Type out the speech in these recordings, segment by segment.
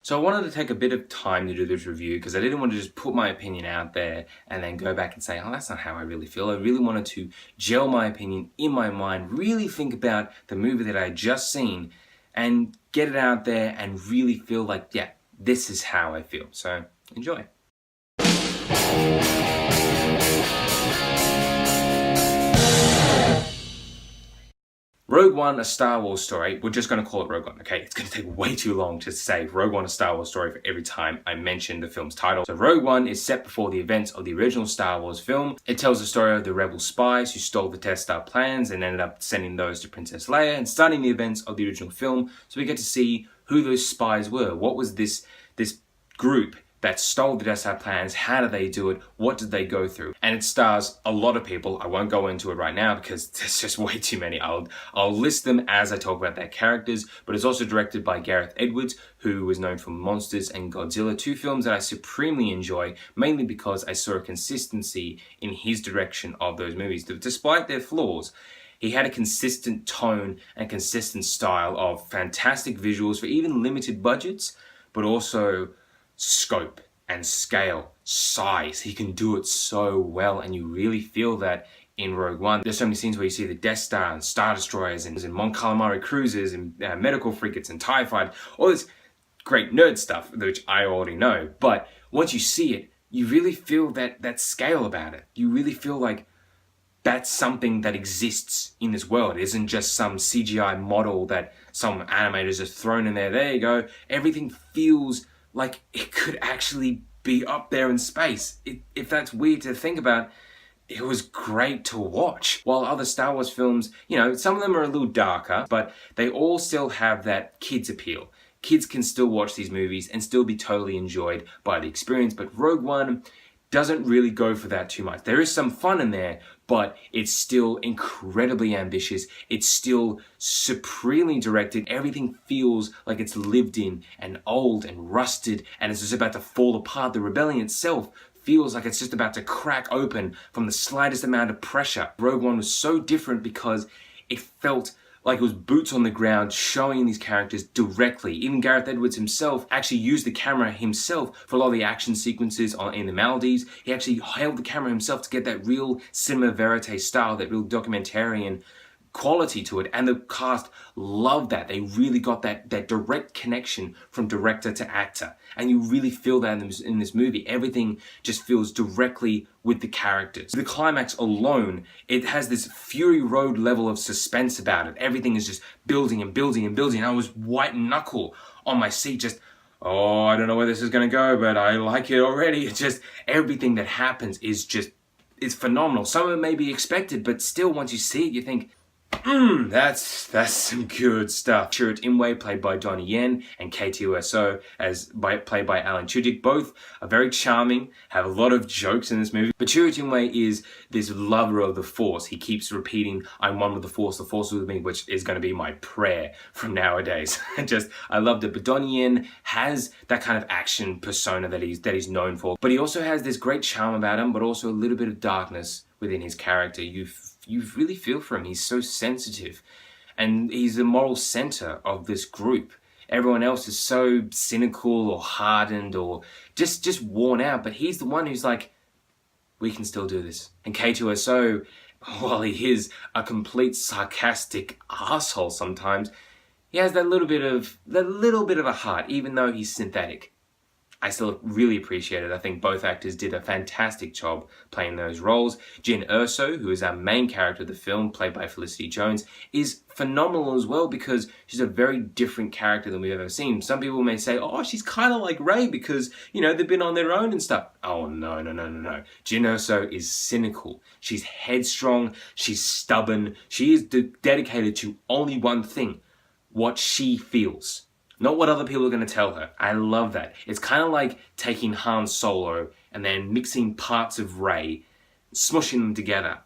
So I wanted to take a bit of time to do this review because I didn't want to just put my opinion out there and then go back and say, oh, that's not how I really feel. I really wanted to gel my opinion in my mind, really think about the movie that I had just seen and get it out there and really feel like, yeah, this is how I feel. So enjoy. Rogue One, a Star Wars story. We're just going to call it Rogue One, okay? It's going to take way too long to say Rogue One, a Star Wars story for every time I mention the film's title. So Rogue One is set before the events of the original Star Wars film. It tells the story of the rebel spies who stole the Death Star plans and ended up sending those to Princess Leia and starting the events of the original film. So we get to see who those spies were. What was this group that stole the Death Star plans? How did they do it? What did they go through? And it stars a lot of people. I won't go into it right now because there's just way too many. I'll list them as I talk about their characters, but it's also directed by Gareth Edwards, who was known for Monsters and Godzilla, two films that I supremely enjoy, mainly because I saw a consistency in his direction of those movies. Despite their flaws, he had a consistent tone and consistent style of fantastic visuals for even limited budgets, but also scope and scale, size. He can do it so well, and you really feel that in Rogue One. There's so many scenes where you see the Death Star and Star Destroyers and Mon Calamari cruisers and medical frigates and TIE Fighter, all this great nerd stuff, which I already know. But once you see it, you really feel that scale about it. You really feel like that's something that exists in this world. It isn't just some CGI model that some animators have thrown in there. There you go. Everything feels like it could actually be up there in space. If that's weird to think about, it was great to watch. While other Star Wars films, you know, some of them are a little darker, but they all still have that kids appeal. Kids can still watch these movies and still be totally enjoyed by the experience, but Rogue One doesn't really go for that too much. There is some fun in there, but it's still incredibly ambitious. It's still supremely directed. Everything feels like it's lived in and old and rusted and it's just about to fall apart. The rebellion itself feels like it's just about to crack open from the slightest amount of pressure. Rogue One was so different because it felt like it was boots on the ground, showing these characters directly. Even Gareth Edwards himself actually used the camera himself for a lot of the action sequences in the Maldives. He actually held the camera himself to get that real cinema verite style, that real documentarian quality to it, and the cast loved that. They really got that direct connection from director to actor, and you really feel that in this movie. Everything just feels directly with the characters. The climax alone, it has this Fury Road level of suspense about it. Everything is just building and building and building. I was white knuckle on my seat, just, oh, I don't know where this is going to go, but I like it already. It's just, everything that happens is phenomenal. Some of it may be expected, but still, once you see it, you think, that's some good stuff. Chirrut Imwe, played by Donnie Yen, and K2SO, played by Alan Tudyk. Both are very charming, have a lot of jokes in this movie. But Chirrut Imwe is this lover of the Force. He keeps repeating, I'm one with the Force is with me, which is going to be my prayer from nowadays. I loved it. But Donnie Yen has that kind of action persona that he's known for. But he also has this great charm about him, but also a little bit of darkness within his character. You really feel for him. He's so sensitive, and he's the moral center of this group. Everyone else is so cynical or hardened or just worn out, but he's the one who's like, we can still do this. And K2SO, while he is a complete sarcastic asshole sometimes, he has that little bit of a heart, even though he's synthetic. I still really appreciate it. I think both actors did a fantastic job playing those roles. Jyn Erso, who is our main character of the film, played by Felicity Jones, is phenomenal as well because she's a very different character than we've ever seen. Some people may say, oh, she's kind of like Rey because, you know, they've been on their own and stuff. Oh, no. Jyn Erso is cynical. She's headstrong. She's stubborn. She is dedicated to only one thing, what she feels. Not what other people are going to tell her. I love that. It's kind of like taking Han Solo and then mixing parts of Rey, smushing them together.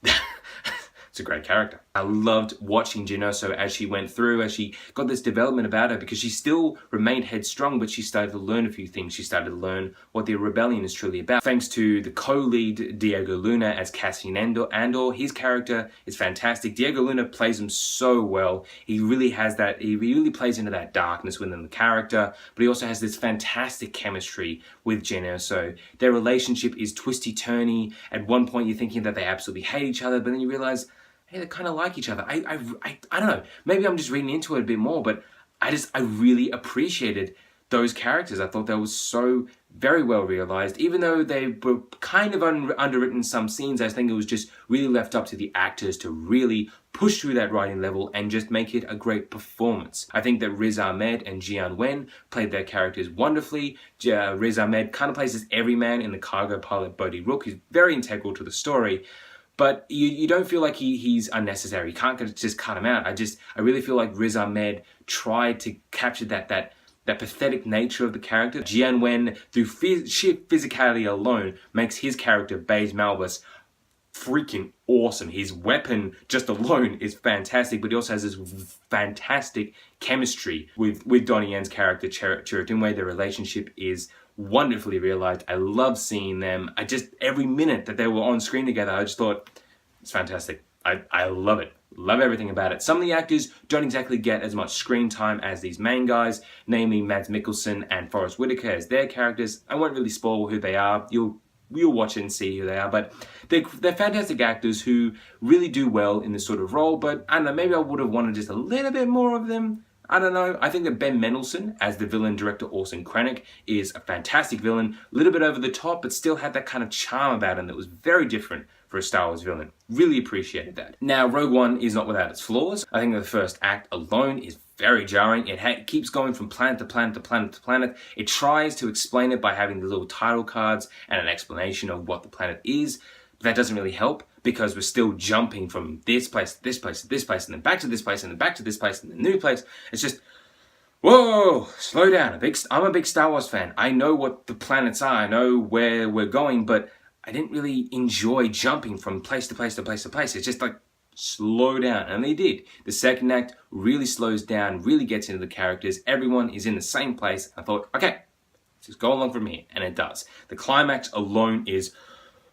It's a great character. I loved watching Jyn Erso as she went through, as she got this development about her, because she still remained headstrong, but she started to learn a few things. She started to learn what the rebellion is truly about. Thanks to the co-lead Diego Luna as Cassian Andor. His character is fantastic. Diego Luna plays him so well. He really has that, he really plays into that darkness within the character, but he also has this fantastic chemistry with Jyn Erso. Their relationship is twisty-turny. At one point you're thinking that they absolutely hate each other, but then you realize, hey, they kind of like each other. I don't know. Maybe I'm just reading into it a bit more, but I really appreciated those characters. I thought they were so very well realized. Even though they were kind of underwritten in some scenes, I think it was just really left up to the actors to really push through that writing level and just make it a great performance. I think that Riz Ahmed and Jian Wen played their characters wonderfully. Riz Ahmed kind of plays this everyman in the cargo pilot Bodhi Rook. He's very integral to the story. But you don't feel like he's unnecessary. You can't just cut him out. I really feel like Riz Ahmed tried to capture that pathetic nature of the character. Jian Wen, through sheer physicality alone, makes his character, Baze Malbus, freaking awesome. His weapon just alone is fantastic, but he also has this fantastic chemistry with Donnie Yen's character, Chirrut. Their relationship is wonderfully realized. I love seeing them. Every minute that they were on screen together, I just thought, it's fantastic. I love it. Love everything about it. Some of the actors don't exactly get as much screen time as these main guys, namely Mads Mikkelsen and Forrest Whitaker as their characters. I won't really spoil who they are. You'll watch it and see who they are, but they're fantastic actors who really do well in this sort of role, but I don't know, maybe I would have wanted just a little bit more of them. I don't know. I think that Ben Mendelsohn as the villain, director Orson Krennic, is a fantastic villain. A little bit over the top, but still had that kind of charm about him that was very different for a Star Wars villain. Really appreciated that. Now, Rogue One is not without its flaws. I think that the first act alone is very jarring. It keeps going from planet to planet to planet to planet. It tries to explain it by having the little title cards and an explanation of what the planet is. But that doesn't really help, because we're still jumping from this place to this place to this place, and then back to this place, and then back to this place, and the new place. It's just, whoa, slow down. I'm a big Star Wars fan. I know what the planets are. I know where we're going, but I didn't really enjoy jumping from place to place to place to place. It's just like, slow down. And they did. The second act really slows down, really gets into the characters. Everyone is in the same place. I thought, okay, just go along from here. And it does. The climax alone is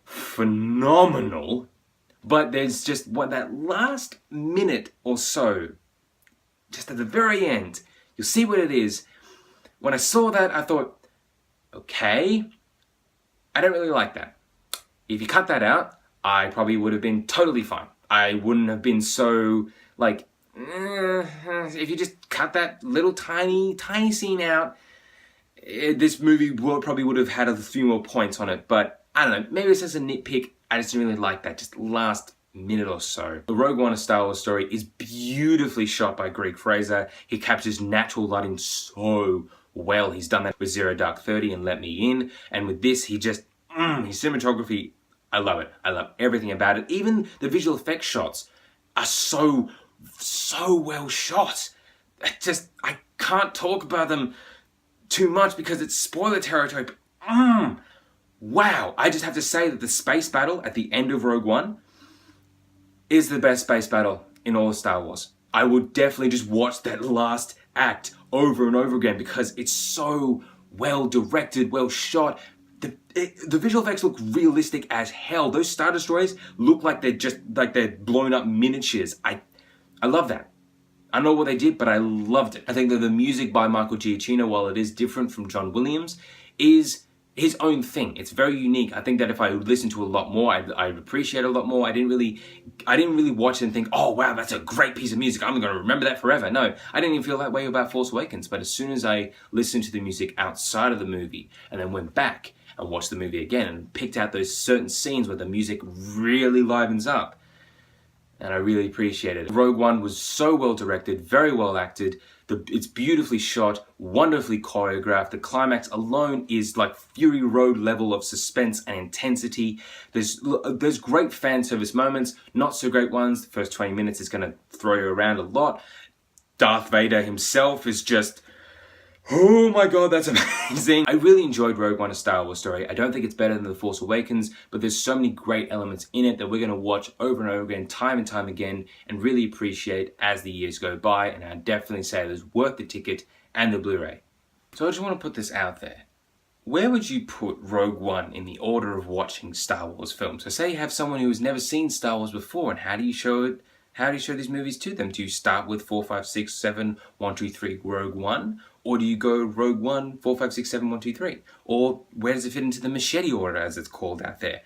phenomenal, but there's just that last minute or so, just at the very end, you'll see what it is. When I saw that, I thought, okay, I don't really like that. If you cut that out, I probably would have been totally fine. I wouldn't have been so, like, if you just cut that little tiny scene out, this movie probably would have had a few more points on it, but I don't know, maybe it's just a nitpick. I just didn't really like that, just last minute or so. The Rogue One, A Star Wars Story, is beautifully shot by Greig Fraser. He captures natural lighting so well. He's done that with Zero Dark 30 and Let Me In, and with this, his cinematography, I love it. I love everything about it. Even the visual effects shots are so well shot. I can't talk about them too much because it's spoiler territory, but wow. I just have to say that the space battle at the end of Rogue One is the best space battle in all of Star Wars. I would definitely just watch that last act over and over again because it's so well directed, well shot. The visual effects look realistic as hell. Those Star Destroyers look like they're blown up miniatures. I love that. I don't know what they did, but I loved it. I think that the music by Michael Giacchino, while it is different from John Williams, is his own thing. It's very unique. I think that if I listened to a lot more, I'd appreciate it a lot more. I didn't really watch it and think, oh wow, that's a great piece of music. I'm going to remember that forever. No, I didn't even feel that way about Force Awakens. But as soon as I listened to the music outside of the movie and then went back and watched the movie again and picked out those certain scenes where the music really livens up, and I really appreciated it. Rogue One was so well directed, very well acted. It's beautifully shot, wonderfully choreographed. The climax alone is like Fury Road level of suspense and intensity. There's great fan service moments, not so great ones. The first 20 minutes is going to throw you around a lot. Darth Vader himself is just Oh my god, that's amazing. I really enjoyed Rogue One, A Star Wars Story. I don't think it's better than The Force Awakens, but there's so many great elements in it that we're going to watch over and over again, time and time again, and really appreciate as the years go by, and I definitely say it is worth the ticket and the Blu-ray. So I just want to put this out there. Where would you put Rogue One in the order of watching Star Wars films? So say you have someone who has never seen Star Wars before, and how do you show it? How do you show these movies to them? Do you start with 4, 5, 6, 7, 1, 2, 3, Rogue One? Or do you go Rogue One, 4, 5, 6, 7, 1, 2, 3? Or where does it fit into the machete order as it's called out there?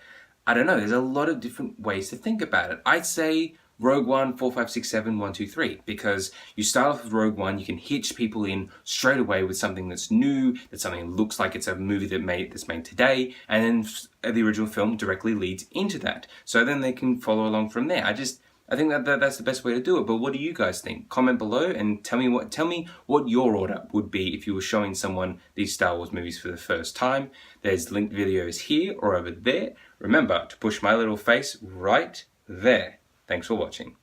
I don't know, there's a lot of different ways to think about it. I'd say Rogue One, 4, 5, 6, 7, 1, 2, 3, because you start off with Rogue One, you can hitch people in straight away with something that's new, that's something that looks like it's a movie that's made today, and then the original film directly leads into that. So then they can follow along from there. I think that's the best way to do it. But what do you guys think? Comment below and tell me what your order would be if you were showing someone these Star Wars movies for the first time. There's linked videos here or over there. Remember to push my little face right there. Thanks for watching.